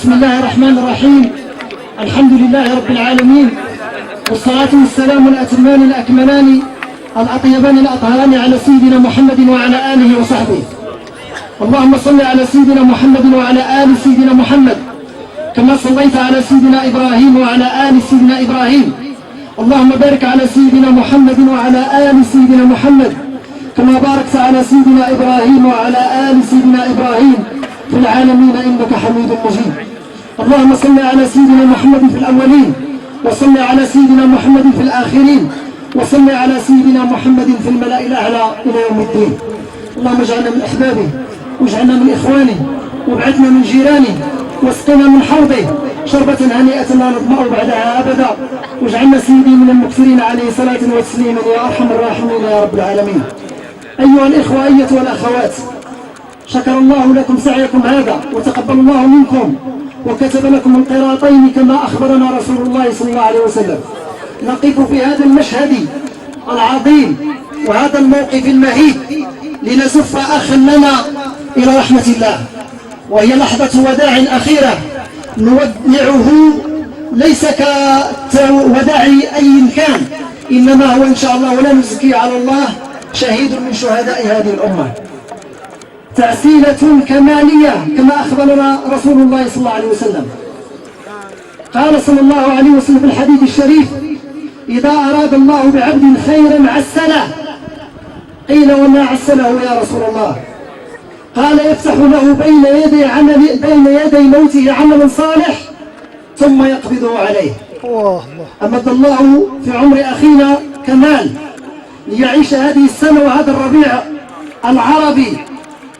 بسم الله الرحمن الرحيم. الحمد لله رب العالمين، والصلاة والسلام الأتمان الأكملان الأطيبان الأطهران على سيدنا محمد وعلى آله وصحبه. اللهم صل على سيدنا محمد وعلى آل سيدنا محمد كما صليت على سيدنا إبراهيم وعلى آل سيدنا إبراهيم. اللهم بارك على سيدنا محمد وعلى آل سيدنا محمد كما باركت على سيدنا إبراهيم وعلى آل سيدنا إبراهيم في العالمين إنك حميد مجيد. اللهم صل على سيدنا محمد في الأولين، وصل على سيدنا محمد في الآخرين، وصل على سيدنا محمد في الملأ الأعلى إلى يوم الدين. اللهم اجعلنا من أحبابه، واجعلنا من إخوانه، وابعدنا من جيرانه، واسقنا من حوضه شربة هنيئة لا نظمأ بعدها أبدا، واجعلنا سيدي من المكثرين عليه صلاة وتسليما يا أرحم الراحمين يا رب العالمين. أيها الإخوة أيتها الأخوات، شكر الله لكم سعيكم هذا، وتقبل الله منكم، وكتب لكم القراطين كما أخبرنا رسول الله صلى الله عليه وسلم. نقف في هذا المشهد العظيم وهذا الموقف المهيب لنزف أخا لنا إلى رحمة الله، وهي لحظة وداع أخيرة نودعه ليس كوداع أي كان، إنما هو إن شاء الله ولا نزكي على الله شهيد من شهداء هذه الأمة. تعسيلة كمالية كما أخبرنا رسول الله صلى الله عليه وسلم. قال صلى الله عليه وسلم في الحديث الشريف: إذا أراد الله بعبد خيرا عسله. قيل: وما عسله يا رسول الله؟ قال: يفتح له بين يدي موته عمل صالح ثم يقبضه عليه. أمد الله في عمر أخينا كمال ليعيش هذه السنة وهذا الربيع العربي،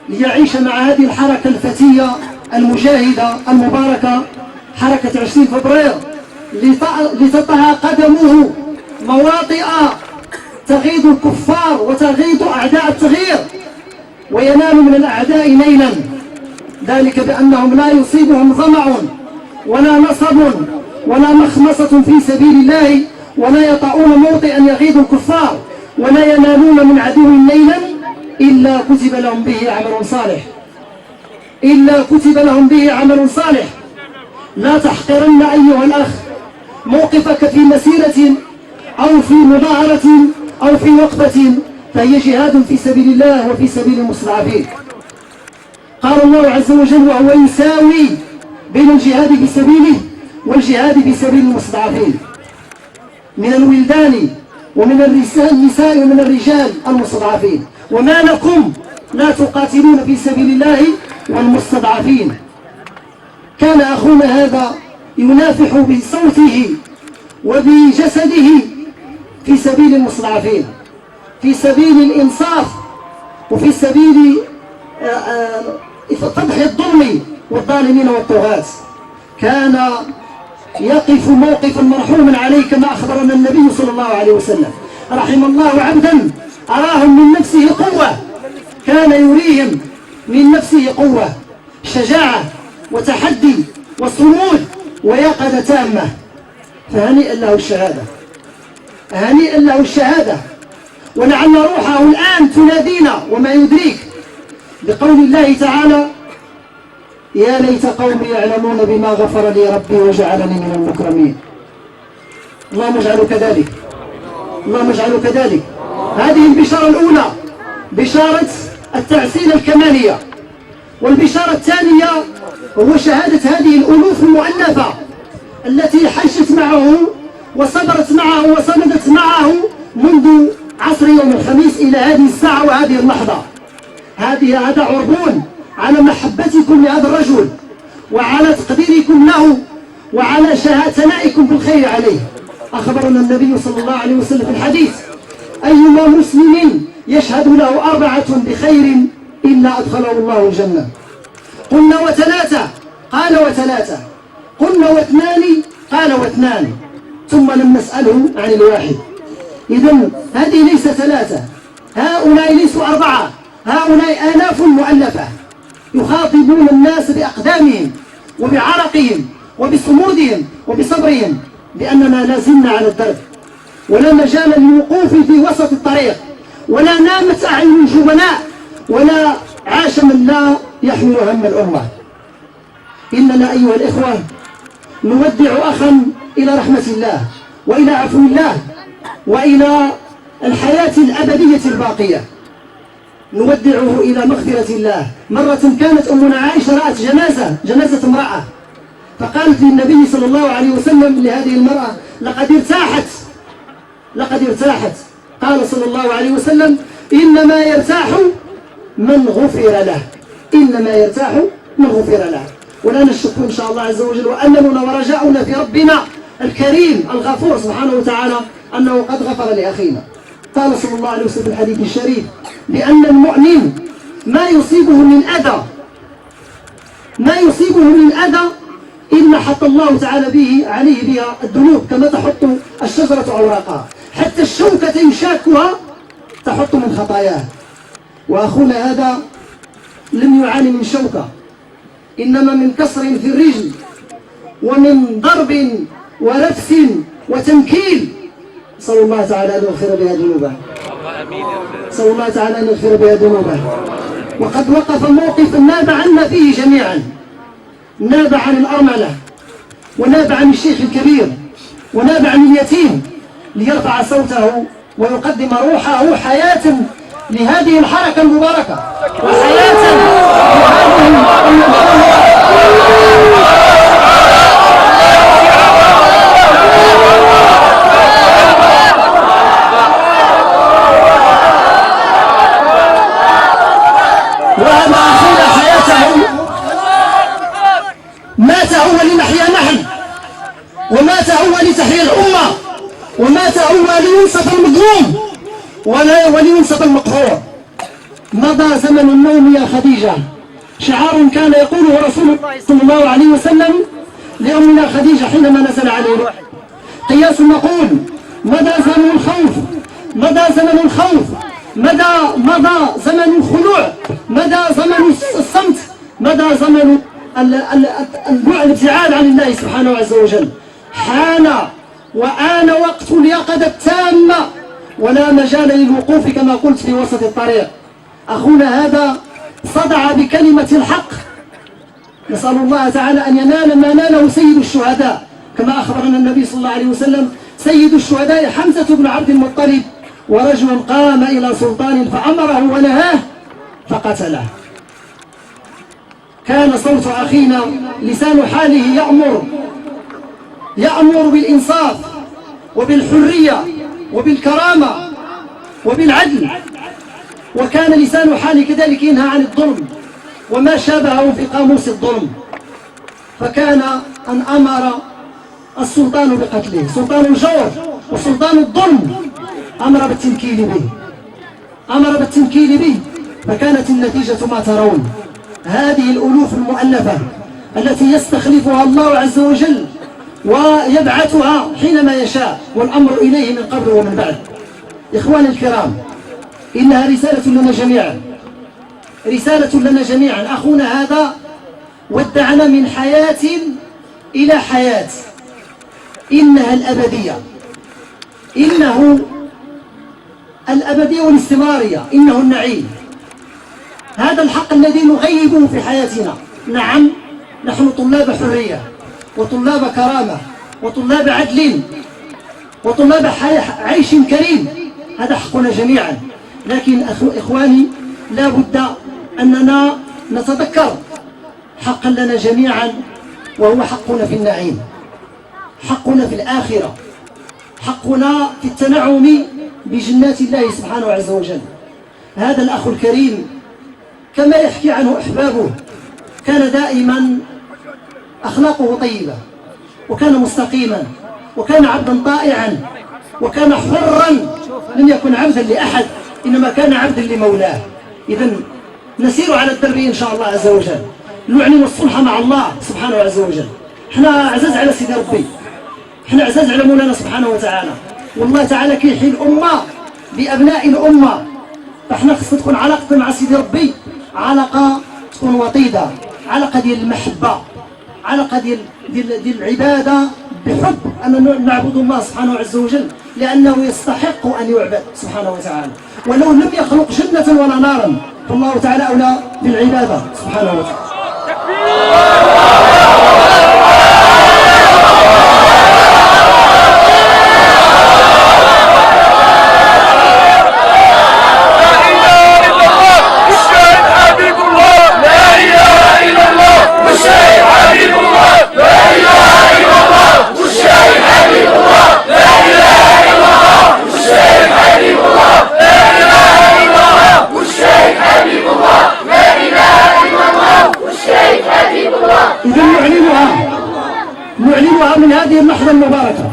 ليعيش مع هذه الحركة الفتية المجاهدة المباركة، حركة 20 فبراير، لتطأ قدمه مواطئ تغيض الكفار وتغيض أعداء التغيير، وينال من الأعداء نيلا، ذلك بأنهم لا يصيبهم ظمأ ولا نصب ولا مخمصة في سبيل الله، ولا يطؤون موطئا يغيظ الكفار، ولا ينالون من عدو نيلا إلا كتب لهم به عمل صالح، إلا كتب لهم به عمل صالح. لا تحقرن أيها الأخ موقفك في مسيرة أو في مظاهرة أو في وقفة، فهي جهاد في سبيل الله وفي سبيل المستضعفين. قال الله عز وجل: وهو يساوي بين الجهاد في سبيله والجهاد في سبيل المستضعفين من الولدان ومن النساء ومن الرجال المستضعفين. وما لكم لا تقاتلون في سبيل الله والمستضعفين؟ كان أخونا هذا ينافح بصوته وبجسده في سبيل المستضعفين، في سبيل الإنصاف، وفي سبيل فضح الظلم والظالمين والطغاة. كان يقف موقفا مرحوما عليه كما أخبرنا النبي صلى الله عليه وسلم: رحم الله عبدا أراهم من نفسه قوة. كان يريهم من نفسه قوة، شجاعة وتحدي وصمود ويقظة تامة. فهنيئا له الشهادة، هنيئا له الشهادة. ولعل روحه الآن تنادينا، وما يدريك، بقول الله تعالى: يا ليت قومي يعلمون بما غفر لي ربي وجعلني من المكرمين. اللهم اجعله كذلك، اللهم اجعله كذلك. هذه البشارة الأولى، بشارة التعسيل الكمالية. والبشارة الثانية هو شهادة هذه الألوف المؤلفة التي حشت معه وصبرت معه وصمدت معه منذ عصر يوم الخميس إلى هذه الساعة وهذه اللحظة. هذا عربون على محبتكم لهذا الرجل، وعلى تقديركم له، وعلى ثنائكم بالخير عليه. أخبرنا النبي صلى الله عليه وسلم في الحديث: أيما مسلم يشهد له 4 بخير إلا أدخله الله الجنة. قلنا: وثلاثة؟ قال: وثلاثة. قلنا: واثنان؟ قال: واثنان. ثم لم نسأله عن الواحد. إذن هذه ليس 3، هؤلاء ليسوا 4، هؤلاء آلاف مؤلفة يخاطبون الناس بأقدامهم وبعرقهم وبصمودهم وبصبرهم، لأننا لا زلنا على الدرب، ولا مجال للوقوف في وسط الطريق، ولا نامت أعين الجبناء، ولا عاش من لا يحمل هم الأمة. إننا أيها الإخوة نودع أخا إلى رحمة الله وإلى عفو الله وإلى الحياة الأبدية الباقية، نودعه إلى مغفرة الله. مرة كانت أمنا عائشة رأت جنازة امرأة، فقالت للنبي صلى الله عليه وسلم لهذه المرأة: لقد ارتاحت. قال صلى الله عليه وسلم: إنما يرتاح من غفر له. ولا نشك إن شاء الله عز وجل وأملنا ورجاؤنا في ربنا الكريم الغفور سبحانه وتعالى أنه قد غفر لأخينا. قال صلى الله عليه وسلم في الحديث الشريف بأن المؤمن ما يصيبه من أذى إلا حط الله تعالى عليه بها الذنوب، كما تحط الشجرة أوراقها، حتى الشوكة يشاكها تحط من خطاياه. وأخونا هذا لم يعاني من شوكة، إنما من كسر في الرجل ومن ضرب ورفس وتنكيل. صلى الله تعالى أن يغفر بها ذنوبه. وقد وقف موقفا ناب عنا فيه جميعا، ناب عن الأرملة، وناب عن الشيخ الكبير، وناب عن اليتيم، ليرفع صوته ويقدم روحه حياة لهذه الحركة المباركة، وحياة وهذا أخينا حياته مات هو لنحيا نحن، ومات هو لتحيا الأمة، ومات هو لينصف المظلوم ولينصف المقهور. مضى زمن النوم يا خديجة، شعار كان يقوله رسول الله صلى الله عليه وسلم لأمنا خديجة حينما نزل عليه الوحي. قياس نقول: مضى زمن الخوف، مضى زمن الخلوع، مضى زمن الصمت، مضى زمن الابتعاد عن الله سبحانه عز وجل. حان وآن وقت اليقظة التامة، ولا مجال للوقوف كما قلت في وسط الطريق. أخونا هذا صدع بكلمة الحق، نسأل الله تعالى أن ينال ما ناله سيد الشهداء، كما أخبرنا النبي صلى الله عليه وسلم: سيد الشهداء حمزة بن عبد المطلب، ورجل قام إلى سلطان فأمره ونهاه فقتله. كان صوت أخينا لسان حاله يأمر بالإنصاف وبالحرية وبالكرامة وبالعدل، وكان لسان حاله كذلك ينهى عن الظلم وما شابهه في قاموس الظلم. فكان أن أمر السلطان بقتله، سلطان الجور وسلطان الظلم، أمر بالتنكيل به، فكانت النتيجة ما ترون: هذه الألوف المؤلفة التي يستخلفها الله عز وجل ويبعثها حينما يشاء، والأمر إليه من قبل ومن بعد. إخواني الكرام، إنها رسالة لنا جميعا. أخونا هذا ودعنا من حياة إلى حياة، إنها الأبدية والاستمرارية، إنه النعيم. هذا الحق الذي نغيبه في حياتنا. نعم، نحن طلاب حرية وطلاب كرامة وطلاب عدل وطلاب عيش كريم، هذا حقنا جميعا. لكن إخواني، لا بد أننا نتذكر حقا لنا جميعا، وهو حقنا في النعيم، حقنا في الآخرة، حقنا في التنعم بجنات الله سبحانه عز وجل. هذا الأخ الكريم كما يحكي عنه أحبابه كان دائما أخلاقه طيبة، وكان مستقيما، وكان عبدا طائعا، وكان حرا، لم يكن عبدا لأحد، إنما كان عبدا لمولاه. إذن نسير على الدرب إن شاء الله عز وجل، نعلن الصلح مع الله سبحانه عز وجل. احنا عزاز على سيدي ربي، احنا عزاز على مولانا سبحانه وتعالى، والله تعالى كيحيي الأمة بأبناء الأمة. فاحنا خصنا تكون علاقتنا مع سيدي ربي علاقة تكون وطيدة، علاقة ديال المحبة، علاقة ديال العبادة بحب، أن نعبد الله سبحانه عز وجل، لأنه يستحق أن يعبد سبحانه وتعالى. ولو لم يخلق جنة ولا نارا فالله تعالى أولى بالعبادة سبحانه وتعالى. نعلنها من هذه اللحظة المباركة،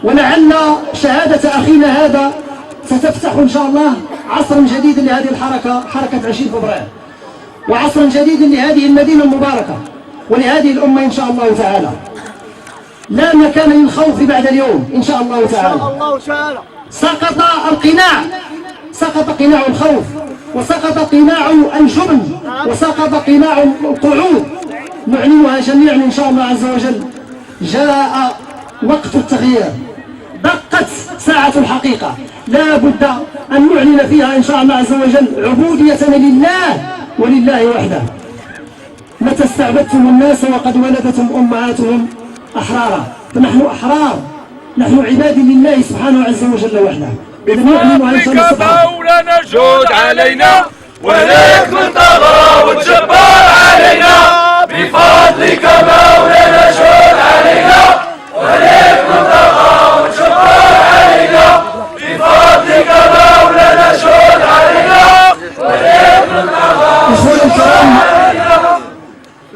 ولعل شهادة أخينا هذا ستفتح إن شاء الله عصرا جديدا لهذه الحركة، حركة 20 فبراير، وعصرا جديدا لهذه المدينة المباركة ولهذه الأمة إن شاء الله تعالى. لا مكان للخوف بعد اليوم إن شاء الله تعالى. سقط القناع، سقط قناع الخوف، وسقط قناع الجبن، وسقط قناع القعود. نعلنها جميعا إن شاء الله عز وجل. جاء وقت التغيير، دقت ساعة الحقيقة، لا بد أن نعلن فيها إن شاء الله عز وجل عبوديتنا لله ولله وحده. متى استعبدتم الناس وقد ولدتهم أمهاتهم أحرارا، فنحن أحرار، نحن عباد لله سبحانه عز وجل وحده. بفضلك مولانا جود علينا وليك من طغى وتجبر علينا. بفضلك مولانا جود علينا وليك من طغى وتجبر علينا. بفضلك مولانا جود علينا وليك من طغى. إخواني الكرام،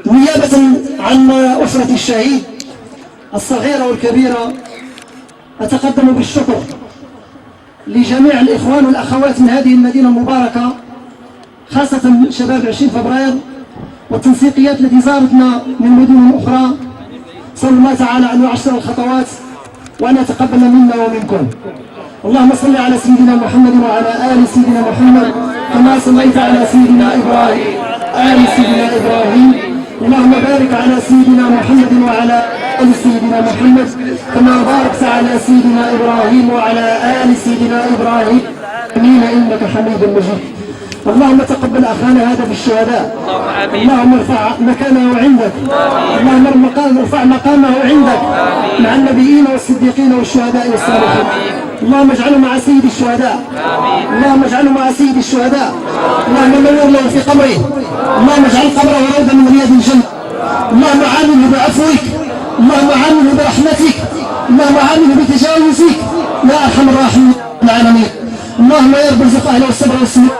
نيابة عن أسرة الشهيد الصغيرة والكبيرة أتقدم بالشكر لجميع الإخوان والأخوات من هذه المدينة المباركة، خاصة شباب 20 فبراير والتنسيقيات التي زارتنا من مدن أخرى. صلى الله تعالى أن يعشر الخطوات وأن يتقبل منا ومنكم. اللهم صل على سيدنا محمد وعلى آل سيدنا محمد كما صليت على سيدنا إبراهيم آل سيدنا إبراهيم. اللهم بارك على سيدنا محمد وعلى آل سيدنا محمد كما باركت على سيدنا إبراهيم وعلى آل سيدنا إبراهيم آمين إنك حميد مجيد. اللهم تقبل أخانا هذا بالشهداء، اللهم ارفع مكانه عندك، اللهم ارفع مقامه عندك مع النبيين والصديقين والشهداء والصالحين. اللهم اجعله مع سيد الشهداء، اللهم اجعله مع سيد الشهداء. اللهم نور له في قبره، اللهم اجعل قبره روضة من رياض الجنة. اللهم عامله بعفوك، اللهم عامله برحمتك، اللهم عامله بتجاوزك يا ارحم الراحمين العالمين. اللهم يا رب ارزق اهله الصبر والسلام،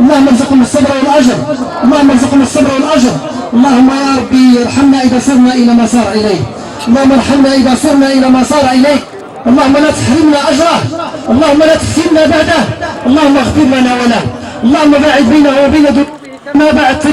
اللهم ارزقهم الصبر والاجر، اللهم ارزقهم الصبر والاجر. اللهم يا ربي ارحمنا اذا سرنا الى ما صار اليه، اللهم ارحمنا اذا سرنا الى ما صار اليه. اللهم لا تحرمنا اجره، اللهم لا تفتنا بعده، اللهم اغفر لنا وله. اللهم باعد بينه وبين ما باعدت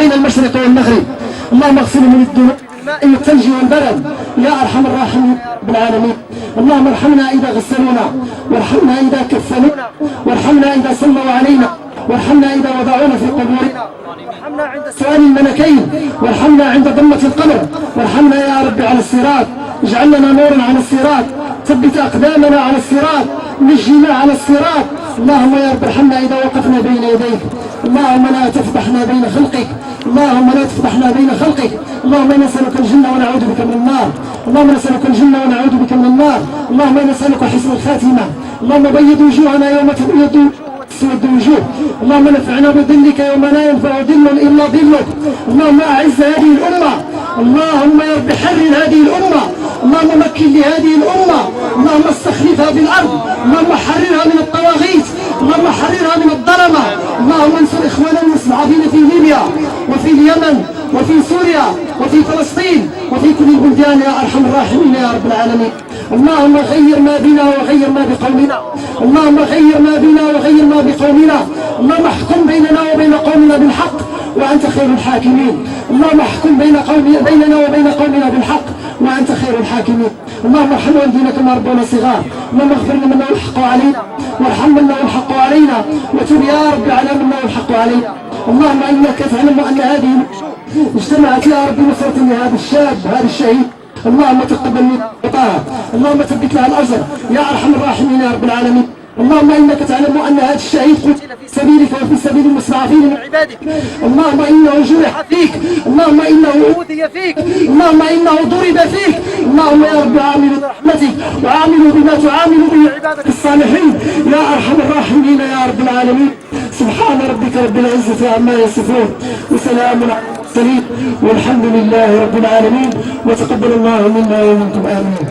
بين المشرق والمغرب. اللهم اغفر من الذنوب الثلج والبرد يا ارحم الراحمين رب العالمين. اللهم ارحمنا اذا غسلونا، وارحمنا اذا كفنونا، وارحمنا اذا صلوا علينا، وارحمنا اذا وضعونا في قبورنا، وارحمنا عند سؤال الملكين، وارحمنا عند ضمة القبر، وارحمنا يا رب على الصراط. اجعل لنا نورا على الصراط، ثبت اقدامنا على الصراط، نجينا على الصراط. اللهم يا رب ارحمنا اذا وقفنا بين يديك، اللهم لا تفضحنا بين خلقك، اللهم لا تفضحنا بين خلقك. اللهم انا نسالك الجنه ونعوذ بك من النار، اللهم نسالك الجنه ونعوذ بك من النار. اللهم انا نسالك حسن الخاتمه، اللهم بيض وجوهنا يوم تبيض تسود وجوه. اللهم نفعنا بظلك يوم لا ينفع ظل الا ظلك. اللهم اعز هذه الامه، اللهم يا رب حرر هذه الامه، اللهم مكن لهذه الامه، اللهم استخلفها بالارض، اللهم حررها من الطواغيت، اللهم حررها من الظلمه. اللهم انصر اخواننا المستضعفين في ليبيا وفي اليمن وفي سوريا وفي فلسطين وفي كل البلدان يا ارحم الراحمين يا رب العالمين. اللهم غير ما بنا وغير ما بقومنا، اللهم غير ما بنا وغير ما بقومنا. اللهم احكم بيننا وبين قومنا بالحق وانت خير الحاكمين. اللهم احكم بيننا وبين قومنا بالحق وانت خير الحاكمين. اللهم ارحم والدينا كما ربنا صغار. اللهم اغفر لمن له الحق علينا، وارحم من له الحق علينا، وتب يا رب على من له الحق علينا. اللهم انك تعلم ان هذه اجتمعت يا رب نصرة لهذا الشاب هذا الشهيد. اللهم تقبل من طاعة، اللهم ثبت لها الاجر يا ارحم الراحمين يا رب العالمين. اللهم انك تعلم ان هذا الشهيد قتل في سبيلك وفي سبيل المستضعفين من عبادك. اللهم انه جرح فيك، اللهم انه اوذي فيك، اللهم انه ضرب فيك. اللهم يا رب عاملوا برحمتك وعاملوا بما تعامل به عبادك الصالحين يا ارحم الراحمين يا رب العالمين. سبحان ربك رب العزة عما يصفون وسلام على المرسلين والحمد لله رب العالمين. وتقبل الله منا ومنكم آمين.